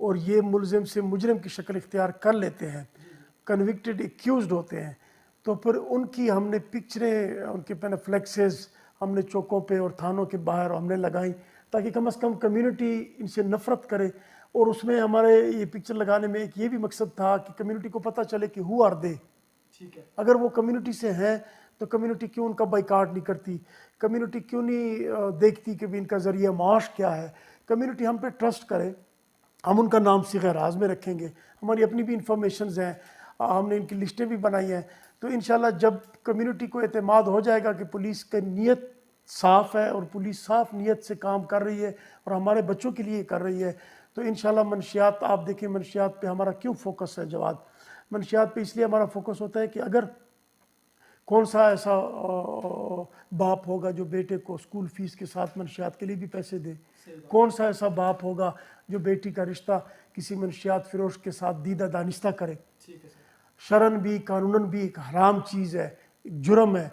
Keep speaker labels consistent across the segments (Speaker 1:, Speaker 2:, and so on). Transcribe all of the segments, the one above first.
Speaker 1: اور یہ ملزم سے مجرم کی شکل اختیار کر لیتے ہیں, کنوکٹڈ ایکیوزڈ ہوتے ہیں, تو پھر ان کی ہم نے پکچریں, ان کے فلیکسز ہم نے چوکوں پہ اور تھانوں کے باہر ہم نے لگائیں تاکہ کم از کم کمیونٹی ان سے نفرت کرے. اور اس میں ہمارے یہ پکچر لگانے میں ایک یہ بھی مقصد تھا کہ کمیونٹی کو پتہ چلے کہ ہو آر دے, اگر وہ کمیونٹی سے ہیں تو کمیونٹی کیوں ان کا بائیکاٹ نہیں کرتی, کمیونٹی کیوں نہیں دیکھتی کہ بھی ان کا ذریعہ معاش کیا ہے, کمیونٹی ہم پہ ٹرسٹ کرے, ہم ان کا نام صیغہ راز میں رکھیں گے, ہماری اپنی بھی انفارمیشنز ہیں, ہم نے ان کی لسٹیں بھی بنائی ہیں. تو انشاءاللہ جب کمیونٹی کو اعتماد ہو جائے گا کہ پولیس کی نیت صاف ہے اور پولیس صاف نیت سے کام کر رہی ہے اور ہمارے بچوں کے لیے کر رہی ہے, تو انشاءاللہ منشیات, آپ دیکھیں منشیات پہ ہمارا کیوں فوکس ہے جواد, منشیات پہ اس لیے ہمارا فوکس ہوتا ہے کہ اگر کون سا ایسا باپ ہوگا جو بیٹے کو اسکول فیس کے ساتھ منشیات کے لیے بھی پیسے دے, کون سا ایسا باپ ہوگا جو بیٹی کا رشتہ کسی منشیات فروش کے ساتھ دیدہ دانستہ کرے. شرعاً بھی قانوناً بھی ایک حرام چیز ہے, ایک جرم ہے.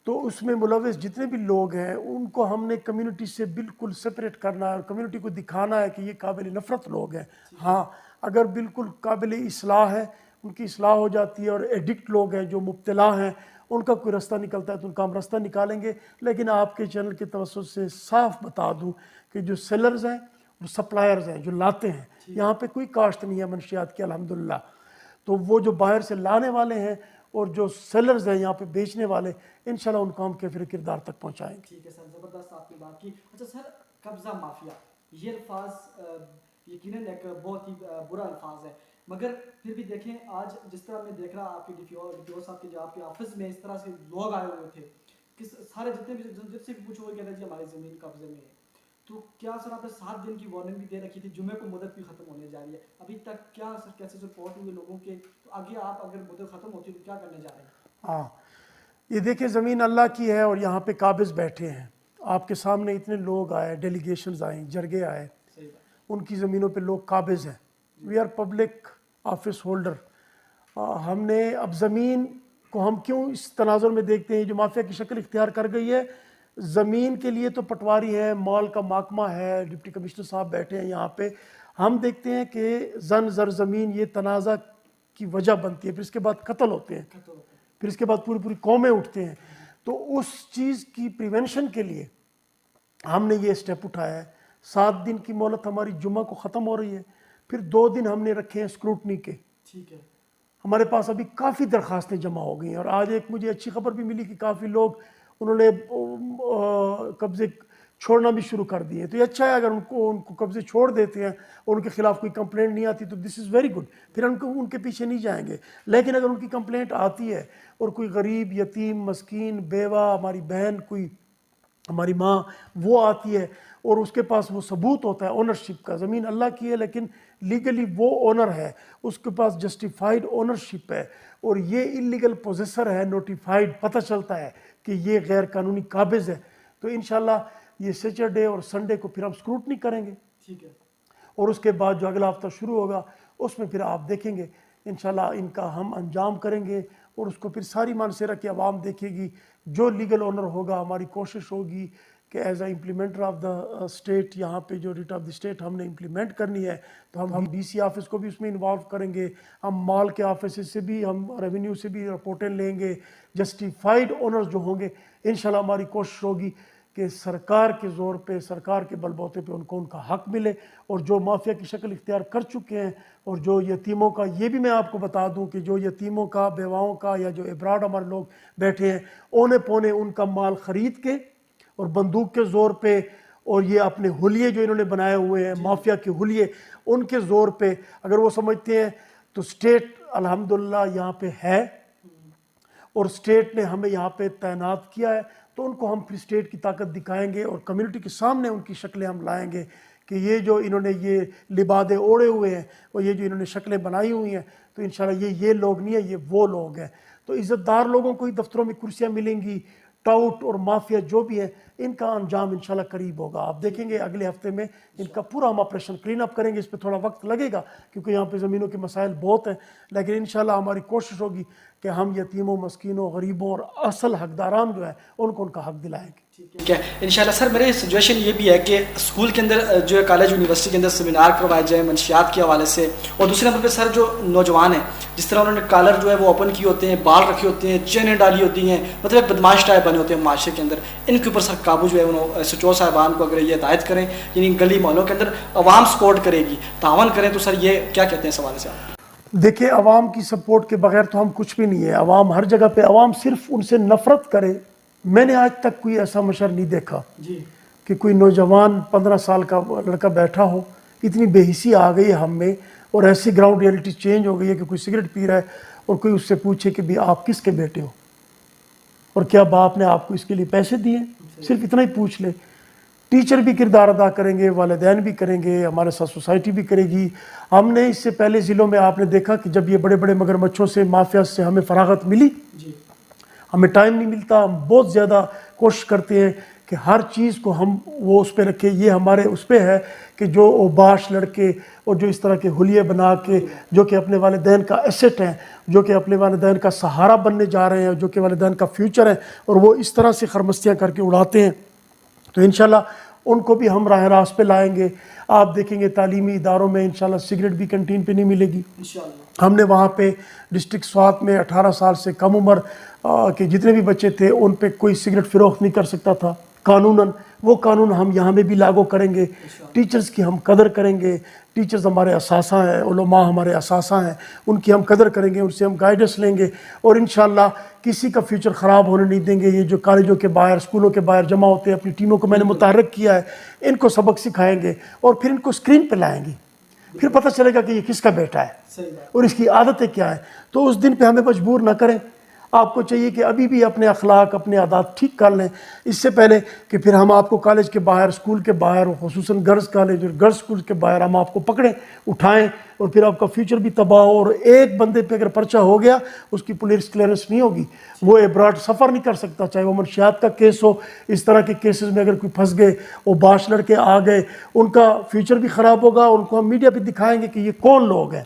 Speaker 1: تو اس میں ملوث جتنے بھی لوگ ہیں ان کو ہم نے کمیونٹی سے بالکل سپریٹ کرنا ہے اور کمیونٹی کو دکھانا ہے کہ یہ قابل نفرت لوگ ہیں. ہاں اگر بالکل قابل اصلاح ہے, ان کی اصلاح ہو جاتی ہے, اور ایڈکٹ لوگ ہیں جو مبتلا ہیں ان کا کوئی رستہ نکلتا ہے تو ان کا ہم رستہ نکالیں گے. لیکن آپ کے چینل کے توسط سے صاف بتا دوں کہ جو سیلرز ہیں اور سپلائرز ہیں جو لاتے ہیں, یہاں پہ کوئی کاشت نہیں ہے منشیات کی الحمدللہ. تو وہ جو باہر سے لانے والے ہیں اور جو سیلرز ہیں یہاں پہ بیچنے والے, انشاءاللہ ان کو ہم کیفر کردار تک پہنچائیں گے.
Speaker 2: ٹھیک ہے سر, زبردست آپ نے بات کی. اچھا سر, قبضہ مافیا, یہ الفاظ یقیناً ایک بہت ہی برا الفاظ ہے, مگر پھر بھی دیکھیں آج جس طرح میں دیکھ رہا آپ کے ڈی پی او صاحب کے جو آپ کے آفس میں اس طرح سے لوگ آئے ہوئے تھے کہ سارے جتنے بھی جس سے بھی پوچھو وہ کہتے ہیں جی ہماری زمین قبضے میں ہے. تو کیا سر آپ نے 7 دن کی وارننگ بھی دے رکھی تھی, جمعے کو مدت بھی ختم ہونے جا رہی ہے, ابھی تک کیا سر کیسے رپورٹ ہوئے لوگوں کے, تو آگے آپ اگر مدت ختم ہوتی ہے تو کیا کرنے جا رہے ہیں؟
Speaker 1: ہاں یہ دیکھیں زمین اللہ کی ہے اور یہاں پہ قابض بیٹھے ہیں, آپ کے سامنے اتنے لوگ آئے, ڈیلیگیشنز آئیں, جرگے آئے, ان کی زمینوں پہ لوگ قابض ہیں. We are public office holder. ہم نے اب زمین کو ہم کیوں اس تناظر میں دیکھتے ہیں جو مافیا کی شکل اختیار کر گئی ہے, زمین کے لیے تو پٹواری ہے, مال کا محکمہ ہے, ڈپٹی کمشنر صاحب بیٹھے ہیں یہاں پہ. ہم دیکھتے ہیں کہ زن زر زمین یہ تنازع کی وجہ بنتی ہے, پھر اس کے بعد قتل ہوتے ہیں, پھر اس کے بعد پوری قومیں اٹھتے ہیں. تو اس چیز کی پریونشن کے لیے ہم نے یہ سٹیپ اٹھایا ہے. 7 دن کی مہلت ہماری جمعہ کو ختم ہو رہی ہے, پھر 2 دن ہم نے رکھے ہیں اسکروٹنی کے.
Speaker 2: ٹھیک ہے,
Speaker 1: ہمارے پاس ابھی کافی درخواستیں جمع ہو گئی ہیں, اور آج ایک مجھے اچھی خبر بھی ملی کہ کافی لوگ انہوں نے قبضے چھوڑنا بھی شروع کر دیے. تو یہ اچھا ہے اگر ان کو قبضے چھوڑ دیتے ہیں اور ان کے خلاف کوئی کمپلینٹ نہیں آتی تو دس از ویری گڈ, پھر ان کے پیچھے نہیں جائیں گے. لیکن اگر ان کی کمپلینٹ آتی ہے اور کوئی غریب, یتیم, مسکین, بیوہ, ہماری بہن, کوئی ہماری ماں وہ آتی ہے اور اس کے پاس وہ ثبوت ہوتا ہے اونرشپ کا, زمین اللہ کی ہے لیکن لیگلی وہ اونر ہے, اس کے پاس جسٹیفائیڈ اونرشپ ہے, اور یہ انلیگل پوزیسر ہے, نوٹیفائیڈ, پتہ چلتا ہے کہ یہ غیر قانونی قابض ہے, تو انشاءاللہ یہ سیچرڈے اور سنڈے کو پھر ہم اسکروٹنی کریں گے.
Speaker 2: ٹھیک ہے,
Speaker 1: اور اس کے بعد جو اگلا ہفتہ شروع ہوگا اس میں پھر آپ دیکھیں گے انشاءاللہ ان کا ہم انجام کریں گے, اور اس کو پھر ساری مانسیرہ کی عوام دیکھے گی. جو لیگل اونر ہوگا, ہماری کوشش ہوگی کہ as a implementer of the state, یہاں پہ جو ریٹ آف دی اسٹیٹ ہم نے امپلیمنٹ کرنی ہے تو ہم ڈی سی آفس کو بھی اس میں انوالو کریں گے, ہم مال کے آفیسز سے بھی, ہم ریونیو سے بھی رپورٹیں لیں گے. جسٹیفائیڈ اونرز جو ہوں گے انشاءاللہ ہماری کوشش ہوگی کہ سرکار کے زور پہ, سرکار کے بل بوتے پہ ان کو ان کا حق ملے. اور جو مافیا کی شکل اختیار کر چکے ہیں, اور جو یتیموں کا, یہ بھی میں آپ کو بتا دوں کہ جو یتیموں کا, بیواؤں کا, یا جو ابراڈ ہمارے لوگ بیٹھے ہیں, اونے پونے ان کا مال خرید کے اور بندوق کے زور پہ, اور یہ اپنے حلیے جو انہوں نے بنائے ہوئے ہیں, مافیا کے حلیے, ان کے زور پہ اگر وہ سمجھتے ہیں تو اسٹیٹ الحمدللہ یہاں پہ ہے, اور اسٹیٹ نے ہمیں یہاں پہ تعینات کیا ہے, تو ان کو ہم پھر اسٹیٹ کی طاقت دکھائیں گے اور کمیونٹی کے سامنے ان کی شکلیں ہم لائیں گے کہ یہ جو انہوں نے یہ لبادے اوڑے ہوئے ہیں اور یہ جو انہوں نے شکلیں بنائی ہوئی ہیں, تو انشاءاللہ یہ لوگ نہیں ہیں, یہ وہ لوگ ہیں. تو عزت دار لوگوں کو ہی دفتروں میں کرسیاں ملیں گی. ٹاؤٹ اور مافیا جو بھی ہیں ان کا انجام انشاءاللہ قریب ہوگا. آپ دیکھیں گے اگلے ہفتے میں ان کا پورا ہم آپریشن کلین اپ کریں گے. اس پہ تھوڑا وقت لگے گا کیونکہ یہاں پہ زمینوں کے مسائل بہت ہیں, لیکن انشاءاللہ ہماری کوشش ہوگی کہ ہم یتیموں, مسکینوں, غریبوں اور اصل حقداران جو ہیں ان کو ان کا حق دلائیں گے.
Speaker 2: ٹھیک ہے انشاءاللہ. سر میرے سجیشن یہ بھی ہے کہ اسکول کے اندر جو ہے کالج یونیورسٹی کے اندر سیمینار کروائے جائیں منشیات کے حوالے سے, اور دوسرے نمبر پہ سر جو نوجوان ہیں جس طرح انہوں نے کالر جو ہے وہ اوپن کیے ہوتے ہیں, بال رکھے ہوتے ہیں, چینیں ڈالی ہوتی ہیں, مطلب ایک بدماش ٹائپ بنے ہوتے ہیں معاشرے کے اندر, ان کے اوپر سر قابو جو ہے انہوں سچو صاحبان کو اگر یہ ہدایت کریں, یعنی گلی محلوں کے اندر عوام سپورٹ کرے گی, تعاون کریں, تو سر یہ کیا کہتے ہیں اس حوالے سے آپ؟
Speaker 1: دیکھیں عوام کی سپورٹ کے بغیر تو ہم کچھ بھی نہیں ہے. عوام ہر جگہ پہ, عوام صرف ان سے نفرت کرے. میں نے آج تک کوئی ایسا مشر نہیں دیکھا
Speaker 2: جی
Speaker 1: کہ کوئی نوجوان 15 سال کا لڑکا بیٹھا ہو. اتنی بے حسی آ گئی ہے ہم میں, اور ایسی گراؤنڈ ریئلٹی چینج ہو گئی ہے کہ کوئی سگریٹ پی رہا ہے اور کوئی اس سے پوچھے کہ بھی آپ کس کے بیٹے ہو اور کیا باپ نے آپ کو اس کے لیے پیسے دیے, صرف اتنا ہی پوچھ لے. ٹیچر بھی کردار ادا کریں گے, والدین بھی کریں گے, ہمارے ساتھ سوسائٹی بھی کرے گی. ہم نے اس سے پہلے ضلعوں میں آپ نے دیکھا کہ جب یہ بڑے بڑے مگرمچھوں سے, مافیا سے ہمیں فراغت ملی, ہمیں ٹائم نہیں ملتا, ہم بہت زیادہ کوشش کرتے ہیں کہ ہر چیز کو ہم وہ اس پہ رکھیں. یہ ہمارے اس پہ ہے کہ جو اوباش لڑکے اور جو اس طرح کے حلیے بنا کے, جو کہ اپنے والدین کا ایسٹ ہیں, جو کہ اپنے والدین کا سہارا بننے جا رہے ہیں, جو کہ والدین کا فیوچر ہے, اور وہ اس طرح سے خرمستیاں کر کے اڑاتے ہیں, تو انشاءاللہ ان کو بھی ہم راہ راست پہ لائیں گے. آپ دیکھیں گے تعلیمی اداروں میں انشاءاللہ سگریٹ بھی کنٹین پہ نہیں ملے گی. ہم نے وہاں پہ ڈسٹرکٹ سوات میں 18 سال سے کم عمر کے جتنے بھی بچے تھے ان پہ کوئی سگریٹ فروخت نہیں کر سکتا تھا قانوناً. وہ قانون ہم یہاں میں بھی لاگو کریں گے. ٹیچرز کی ہم قدر کریں گے. ٹیچرز ہمارے اثاثہ ہیں, علماء ہمارے اثاثہ ہیں, ان کی ہم قدر کریں گے, ان سے ہم گائیڈنس لیں گے, اور انشاءاللہ کسی کا فیوچر خراب ہونے نہیں دیں گے. یہ جو کالجوں کے باہر, اسکولوں کے باہر جمع ہوتے ہیں, اپنی ٹیموں کو میں نے متحرک کیا ہے, ان کو سبق سکھائیں گے اور پھر ان کو اسکرین پہ لائیں گے. پھر پتہ چلے گا کہ یہ کس کا بیٹا ہے اور اس کی عادتیں کیا ہیں. تو اس دن پہ ہمیں مجبور نہ کریں. آپ کو چاہیے کہ ابھی بھی اپنے اخلاق, اپنے عادات ٹھیک کر لیں, اس سے پہلے کہ پھر ہم آپ کو کالج کے باہر, اسکول کے باہر, خصوصاً گرلز کالج اور گرلز اسکول کے باہر ہم آپ کو پکڑیں, اٹھائیں, اور پھر آپ کا فیوچر بھی تباہ ہو. اور ایک بندے پہ اگر پرچہ ہو گیا, اس کی پولیس کلیئرنس نہیں ہوگی, وہ ابراڈ سفر نہیں کر سکتا, چاہے وہ منشیات کا کیس ہو. اس طرح کے کیسز میں اگر کوئی پھنس گئے, وہ باش لڑکے آ گئے, ان کا فیوچر بھی خراب ہوگا. ان کو ہم میڈیا پہ دکھائیں گے کہ یہ کون لوگ ہیں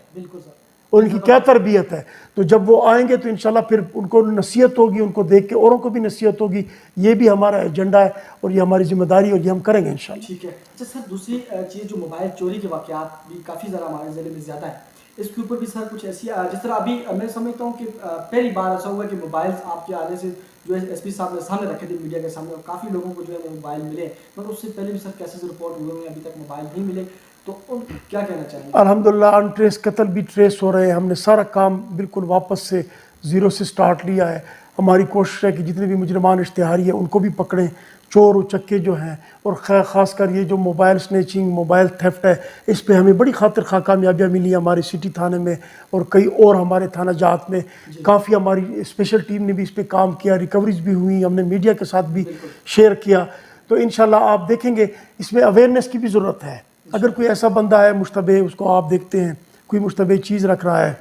Speaker 1: اور ان کی کیا تربیت ہے. تو جب وہ آئیں گے تو انشاءاللہ پھر ان کو نصیحت ہوگی, ان کو دیکھ کے اوروں کو بھی نصیحت ہوگی. یہ بھی ہمارا ایجنڈا ہے اور یہ ہماری ذمہ داری, اور یہ ہم کریں گے انشاءاللہ.
Speaker 2: ٹھیک ہے. اچھا سر, دوسری چیز جو موبائل چوری کے واقعات بھی کافی ذرا ہمارے ضلع میں زیادہ ہے, اس کے اوپر بھی سر کچھ ایسی, جس طرح ابھی میں سمجھتا ہوں کہ پہلی بار ایسا ہوا کہ موبائل آپ کے آنے سے جو ہے ایس پی صاحب نے سامنے رکھے تھے میڈیا کے سامنے, اور کافی لوگوں کو جو ہے موبائل ملے, مگر اس سے پہلے بھی سر کیسز رپورٹ ہوئے ہیں, ابھی تک موبائل نہیں ملے. تو کیا کہنا چاہیں گے؟
Speaker 1: الحمدللہ انٹریس قتل بھی ٹریس ہو رہے ہیں. ہم نے سارا کام بالکل واپس سے زیرو سے سٹارٹ لیا ہے. ہماری کوشش ہے کہ جتنے بھی مجرمان اشتہاری ہیں ان کو بھی پکڑیں, چور و چکے جو ہیں, اور خاص کر یہ جو موبائل سنیچنگ, موبائل تھیفٹ ہے, اس پہ ہمیں بڑی خاطر خواہ کامیابیاں ملی ہمارے سٹی تھانے میں اور کئی اور ہمارے تھانہ جات میں. کافی ہماری اسپیشل ٹیم نے بھی اس پہ کام کیا, ریکوریز بھی ہوئی, ہم نے میڈیا کے ساتھ بھی شیئر کیا. تو انشاءاللہ آپ دیکھیں گے اس میں اویئرنیس کی بھی ضرورت ہے. اگر کوئی ایسا بندہ ہے مشتبہ, اس کو آپ دیکھتے ہیں کوئی مشتبہ چیز رکھ رہا ہے,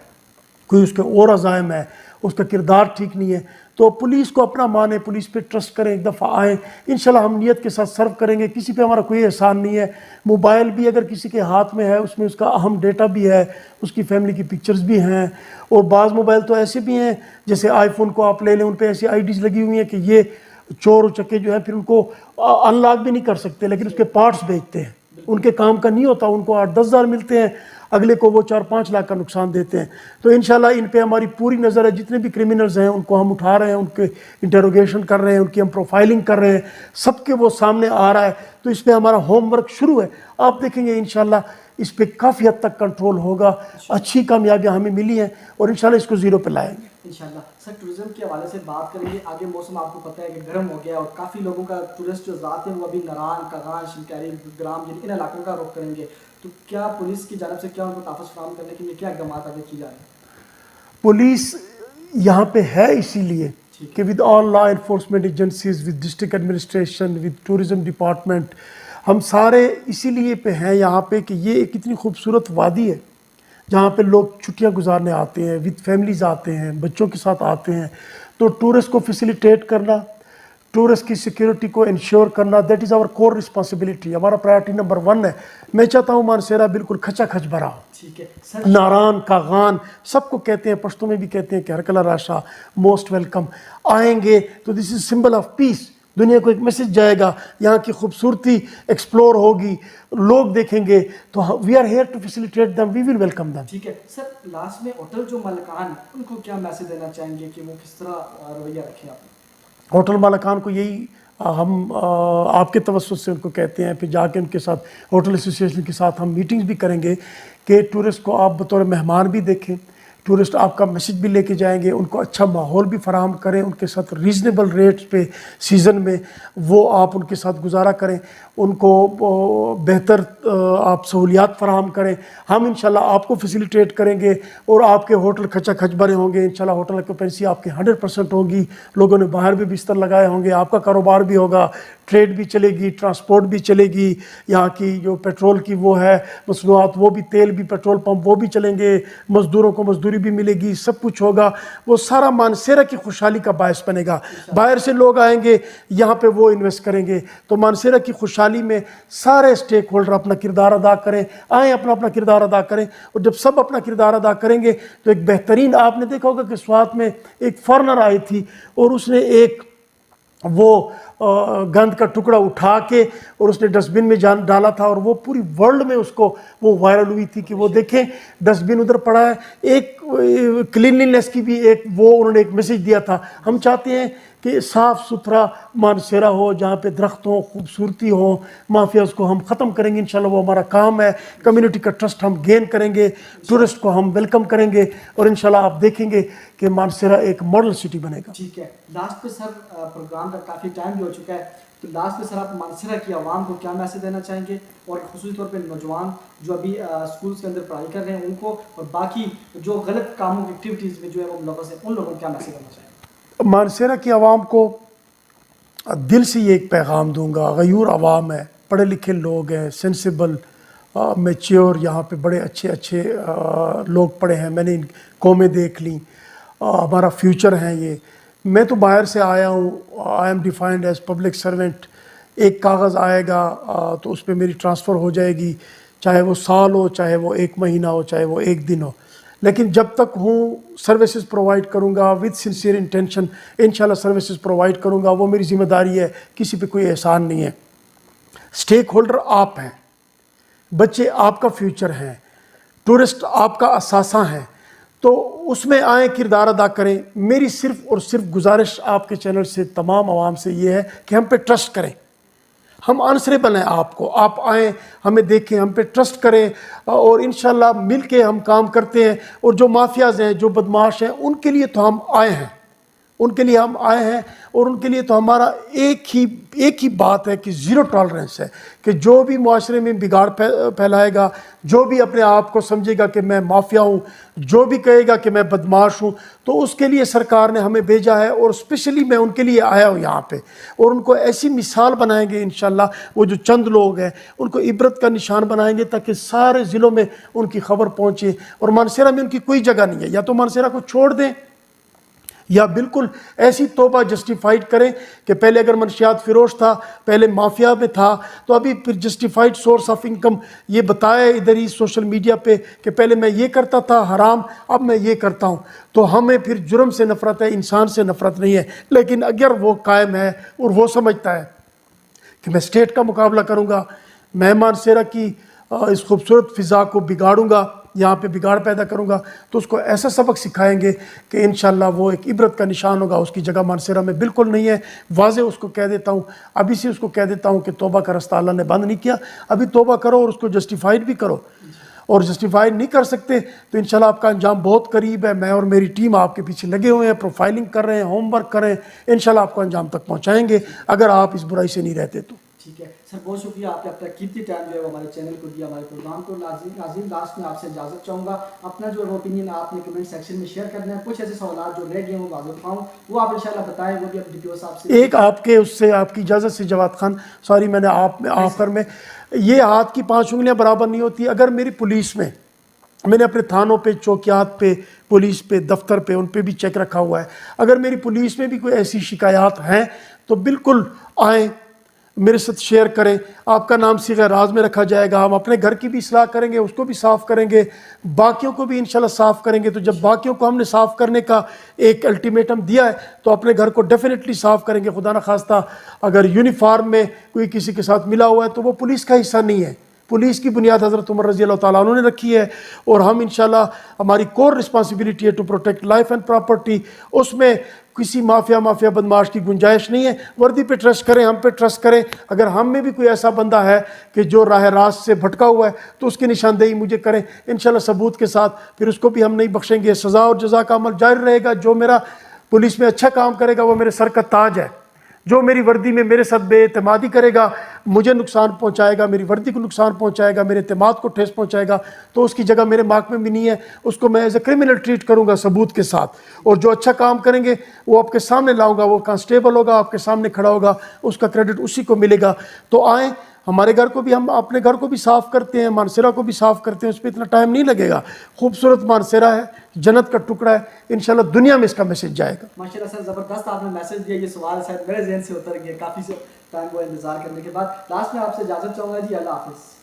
Speaker 1: کوئی اس کے اور عزائم ہے, اس کا کردار ٹھیک نہیں ہے, تو پولیس کو اپنا مانیں, پولیس پہ ٹرسٹ کریں, ایک دفعہ آئیں. انشاءاللہ ہم نیت کے ساتھ سرو کریں گے. کسی پہ ہمارا کوئی احسان نہیں ہے. موبائل بھی اگر کسی کے ہاتھ میں ہے, اس میں اس کا اہم ڈیٹا بھی ہے, اس کی فیملی کی پکچرز بھی ہیں. اور بعض موبائل تو ایسے بھی ہیں, جیسے آئی فون کو آپ لے لیں, ان پہ ایسی آئی ڈیز لگی ہوئی ہیں کہ یہ چور و چکے جو ہیں پھر ان کو ان لاک بھی نہیں کر سکتے, لیکن اس کے پارٹس بیچتے ہیں. ان کے کام کا نہیں ہوتا, ان کو 8-10 ہزار ملتے ہیں, اگلے کو وہ 4-5 لاکھ کا نقصان دیتے ہیں. تو انشاءاللہ ان پہ ہماری پوری نظر ہے. جتنے بھی کرمنلز ہیں ان کو ہم اٹھا رہے ہیں, ان کے انٹروگیشن کر رہے ہیں, ان کی ہم پروفائلنگ کر رہے ہیں, سب کے وہ سامنے آ رہا ہے. تو اس پہ ہمارا ہوم ورک شروع ہے. آپ دیکھیں گے انشاءاللہ اس پہ کافی حد تک کنٹرول ہوگا. اچھی کامیابیاں ہمیں ملی ہیں اور انشاءاللہ اس کو زیرو پہ لائیں گے
Speaker 2: انشاءاللہ. سر ٹورزم کے حوالے سے بات کریں گے. آگے موسم آپ کو پتہ ہے کہ گرم ہو گیا اور کافی لوگوں کا ٹورسٹ جو ذات ہیں وہ ابھی ناران, کاغان, شنکیری, گرام ان علاقوں کا رخ کریں گے. تو کیا پولیس کی جانب سے کیا ان کو تحفظ فراہم کرنے کے لیے کیا اقدامات آگے کی جا رہے ہیں؟
Speaker 1: پولیس یہاں پہ ہے اسی لیے کہ with all law enforcement agencies, with district administration, with tourism department, ہم سارے اسی لیے پہ ہیں یہاں پہ کہ یہ ایک اتنی خوبصورت وادی ہے جہاں پہ لوگ چھٹیاں گزارنے آتے ہیں, ود فیملیز آتے ہیں, بچوں کے ساتھ آتے ہیں. تو ٹورسٹ کو فیسیلیٹیٹ کرنا, ٹورسٹ کی سیکیورٹی کو انشور کرنا, that is our core responsibility. ہمارا پرائرٹی نمبر 1 ہے. میں چاہتا ہوں مانسیرا بالکل کھچا کھچ بھرا ہو.
Speaker 2: ٹھیک ہے.
Speaker 1: ناران, کاغان سب کو کہتے ہیں, پشتوں میں بھی کہتے ہیں کہ ہر کلا راشا, موسٹ ویلکم. آئیں گے تو دس از سمبل آف پیس. دنیا کو ایک میسج جائے گا, یہاں کی خوبصورتی ایکسپلور ہوگی, لوگ دیکھیں گے, تو we are here to facilitate them, we will welcome them.
Speaker 2: ٹھیک ہے سر, لاسٹ میں ہوٹل جو مالکان ان کو کیا میسج دینا چاہیں گے کہ وہ کس طرح رویہ رکھیں آپ؟
Speaker 1: ہوٹل مالکان کو یہی ہم آپ کے توسط سے ان کو کہتے ہیں, پھر جا کے ان کے ساتھ ہوٹل ایسوسیشن کے ساتھ ہم میٹنگز بھی کریں گے کہ ٹورسٹ کو آپ بطور مہمان بھی دیکھیں, ٹورسٹ آپ کا میسج بھی لے کے جائیں گے, ان کو اچھا ماحول بھی فراہم کریں, ان کے ساتھ ریزنیبل ریٹس پہ سیزن میں وہ آپ ان کے ساتھ گزارا کریں, ان کو بہتر آپ سہولیات فراہم کریں. ہم انشاءاللہ آپ کو فیسیلیٹیٹ کریں گے اور آپ کے ہوٹل کھچا کھچ بھرے ہوں گے. انشاءاللہ ہوٹل آکوپینسی آپ کے 100% ہوگی, لوگوں نے باہر بھی بستر لگائے ہوں گے, آپ کا کاروبار بھی ہوگا, ٹریڈ بھی چلے گی, ٹرانسپورٹ بھی چلے گی, یہاں کی جو پیٹرول کی وہ ہے مصنوعات وہ بھی, تیل بھی, پیٹرول پمپ وہ بھی چلیں گے, مزدوروں کو مزدوری بھی ملے گی, سب کچھ ہوگا. وہ سارا مانسیرا کی خوشحالی کا باعث بنے گا. باہر سے لوگ آئیں گے یہاں پہ وہ انویسٹ کریں گے, تو مانسیرا کی خوشحالی میں سارے سٹیک ہولڈر اپنا کردار ادا کریں, آئیں اپنا اپنا کردار ادا کریں. اور جب سب اپنا کردار ادا کریں گے تو ایک بہترین, آپ نے دیکھا ہوگا کہ سوات میں ایک فارنر آئی تھی اور اس نے ایک وہ گند کا ٹکڑا اٹھا کے اور اس نے ڈسٹ بن میں ڈالا تھا, اور وہ پوری ورلڈ میں اس کو وہ وائرل ہوئی تھی کہ وہ دیکھیں ڈسٹ بن ادھر پڑا ہے. ایک کلینلینس کی بھی ایک وہ انہوں نے ایک میسج دیا تھا. ہم چاہتے ہیں کہ صاف ستھرا مانسیرا ہو, جہاں پہ درخت ہوں, خوبصورتی ہو. مافیاز کو ہم ختم کریں گے انشاءاللہ, وہ ہمارا کام ہے. کمیونٹی کا ٹرسٹ ہم گین کریں گے, ٹورسٹ کو ہم ویلکم کریں گے, اور انشاءاللہ آپ دیکھیں گے کہ مانسیرا ایک ماڈل سٹی بنے گا.
Speaker 2: ٹھیک ہے, لاسٹ پہ سر پروگرام کا کافی ٹائم بھی ہو چکا ہے, تو لاسٹ پہ سر آپ مانسیرا کی عوام کو کیا میسج دینا چاہیں گے, اور خصوصی طور پہ نوجوان جو ابھی اسکولس کے اندر پڑھائی کر رہے ہیں ان کو, اور باقی جو غلط کاموں کی ایکٹیویٹیز میں جو ہے وہ ملوث ہیں, ان لوگوں کو کیا میسج دینا چاہیں گے؟
Speaker 1: مانسیرا کی عوام کو دل سے یہ ایک پیغام دوں گا, غیور عوام ہے, پڑھے لکھے لوگ ہیں, سینسیبل, میچیور, یہاں پہ بڑے اچھے اچھے لوگ پڑھے ہیں, میں نے ان قومیں دیکھ لیں, ہمارا فیوچر ہیں یہ. میں تو باہر سے آیا ہوں, I am defined as public servant. ایک کاغذ آئے گا تو اس پہ میری ٹرانسفر ہو جائے گی, چاہے وہ سال ہو, چاہے وہ 1 مہینہ ہو, چاہے وہ 1 دن ہو. لیکن جب تک ہوں سروسز پرووائڈ کروں گا وتھ سنسیئر انٹینشن, انشاءاللہ سروسز پرووائڈ کروں گا. وہ میری ذمہ داری ہے, کسی پہ کوئی احسان نہیں ہے. سٹیک ہولڈر آپ ہیں, بچے آپ کا فیوچر ہیں, ٹورسٹ آپ کا اثاثہ ہیں, تو اس میں آئیں, کردار ادا کریں. میری صرف اور صرف گزارش آپ کے چینل سے تمام عوام سے یہ ہے کہ ہم پہ ٹرسٹ کریں, ہم آنسریبل ہیں آپ کو. آپ آئیں, ہمیں دیکھیں, ہم پہ ٹرسٹ کریں, اور انشاءاللہ مل کے ہم کام کرتے ہیں. اور جو مافیاز ہیں, جو بدماش ہیں, ان کے لیے تو ہم آئے ہیں, ان کے لیے ہم آئے ہیں, اور ان کے لیے تو ہمارا ایک ہی بات ہے کہ زیرو ٹالرنس ہے, کہ جو بھی معاشرے میں بگاڑ پھیلائے گا, جو بھی اپنے آپ کو سمجھے گا کہ میں مافیا ہوں, جو بھی کہے گا کہ میں بدماش ہوں, تو اس کے لیے سرکار نے ہمیں بھیجا ہے, اور اسپیشلی میں ان کے لیے آیا ہوں یہاں پہ. اور ان کو ایسی مثال بنائیں گے انشاءاللہ, وہ جو چند لوگ ہیں ان کو عبرت کا نشان بنائیں گے, تاکہ سارے ضلعوں میں ان کی خبر پہنچے. اور مانسیرا میں ان کی کوئی جگہ نہیں ہے, یا تو مانسیرا کو چھوڑ دیں, یا بالکل ایسی توبہ جسٹیفائڈ کریں کہ پہلے اگر منشیات فروش تھا, پہلے مافیا میں تھا, تو ابھی پھر جسٹیفائڈ سورس آف انکم یہ بتائے ادھر ہی سوشل میڈیا پہ کہ پہلے میں یہ کرتا تھا حرام, اب میں یہ کرتا ہوں. تو ہمیں پھر جرم سے نفرت ہے, انسان سے نفرت نہیں ہے. لیکن اگر وہ قائم ہے اور وہ سمجھتا ہے کہ میں اسٹیٹ کا مقابلہ کروں گا, میں مانسیرا کی اس خوبصورت فضا کو بگاڑوں گا, یہاں پہ بگاڑ پیدا کروں گا, تو اس کو ایسا سبق سکھائیں گے کہ انشاءاللہ وہ ایک عبرت کا نشان ہوگا. اس کی جگہ مانسیرا میں بالکل نہیں ہے. واضح اس کو کہہ دیتا ہوں, ابھی سے اس کو کہہ دیتا ہوں کہ توبہ کا رستہ اللہ نے بند نہیں کیا, ابھی توبہ کرو اور اس کو جسٹیفائڈ بھی کرو. اور جسٹیفائڈ نہیں کر سکتے تو انشاءاللہ آپ کا انجام بہت قریب ہے. میں اور میری ٹیم آپ کے پیچھے لگے ہوئے ہیں, پروفائلنگ کر رہے ہیں, ہوم ورک کر رہے ہیں, انشاءاللہ آپ کو انجام تک پہنچائیں گے اگر آپ اس برائی سے نہیں رہتے تو.
Speaker 2: ٹھیک ہے سر, بہت شکریہ, آپ نے اپنا قیمتی ٹائم جو ہے وہ ہمارے چینل کو دیا, ہمارے پروگرام کو. ناظرین, لاسٹ میں آپ سے اجازت چاہوں گا, اپنا جو اوپینین آپ نے کمنٹ سیکشن میں شیئر کرنا ہے. کچھ ایسے سوالات جو رہ گئے ہیں وہ واضح اٹھاؤں, وہ آپ انشاءاللہ بتائیں, وہ بھی ڈی پی او صاحب سے.
Speaker 1: ایک آپ کے اس سے, آپ کی اجازت سے جواد خان, سوری میں نے آپ میں آخر میں, یہ ہاتھ کی 5 انگلیاں برابر نہیں ہوتی. اگر میری پولیس میں نے اپنے تھانوں پہ, چوکیات پہ, پولیس پہ, دفتر پہ, ان پہ بھی چیک رکھا ہوا ہے. اگر میری پولیس میں بھی کوئی ایسی شکایات ہیں تو بالکل آئیں, میرے ساتھ شیئر کریں. آپ کا نام صیغہ راز میں رکھا جائے گا. ہم اپنے گھر کی بھی اصلاح کریں گے, اس کو بھی صاف کریں گے, باقیوں کو بھی انشاءاللہ صاف کریں گے. تو جب باقیوں کو ہم نے صاف کرنے کا ایک الٹیمیٹم دیا ہے تو اپنے گھر کو ڈیفینیٹلی صاف کریں گے. خدا نخواستہ اگر یونیفارم میں کوئی کسی کے ساتھ ملا ہوا ہے تو وہ پولیس کا حصہ نہیں ہے. پولیس کی بنیاد حضرت عمر رضی اللہ تعالیٰ عنہ نے رکھی ہے, اور ہم انشاءاللہ ہماری کور رسپانسبلٹی ہے to protect life and property. اس میں کسی مافیا بدماش کی گنجائش نہیں ہے. وردی پہ ٹرسٹ کریں, ہم پہ ٹرسٹ کریں. اگر ہم میں بھی کوئی ایسا بندہ ہے کہ جو راہ راست سے بھٹکا ہوا ہے تو اس کی نشاندہی مجھے کریں انشاءاللہ ثبوت کے ساتھ, پھر اس کو بھی ہم نہیں بخشیں گے. سزا اور جزا کا عمل جاری رہے گا. جو میرا پولیس میں اچھا کام کرے گا وہ میرے سر کا تاج ہے. جو میری وردی میں میرے ساتھ بے اعتمادی کرے گا, مجھے نقصان پہنچائے گا, میری وردی کو نقصان پہنچائے گا, میرے اعتماد کو ٹھیس پہنچائے گا, تو اس کی جگہ میرے محکمے میں نہیں ہے. اس کو میں ایز اے کرمنل ٹریٹ کروں گا ثبوت کے ساتھ. اور جو اچھا کام کریں گے وہ آپ کے سامنے لاؤں گا. وہ کانسٹیبل ہوگا, آپ کے سامنے کھڑا ہوگا, اس کا کریڈٹ اسی کو ملے گا. تو آئیں, ہمارے گھر کو بھی, ہم اپنے گھر کو بھی صاف کرتے ہیں, مانسیرا کو بھی صاف کرتے ہیں. اس پہ اتنا ٹائم نہیں لگے گا. خوبصورت مانسیرا ہے, جنت کا ٹکڑا ہے. انشاءاللہ دنیا میں اس کا میسج جائے گا.
Speaker 2: ماشاءاللہ سر, زبردست آپ نے میسج دیا. یہ سوال شاید میرے ذہن سے اتر گیا کافی سے ٹائم کو انتظار کرنے کے بعد. لاسٹ میں آپ سے اجازت چاہوں گا جی, اللہ حافظ.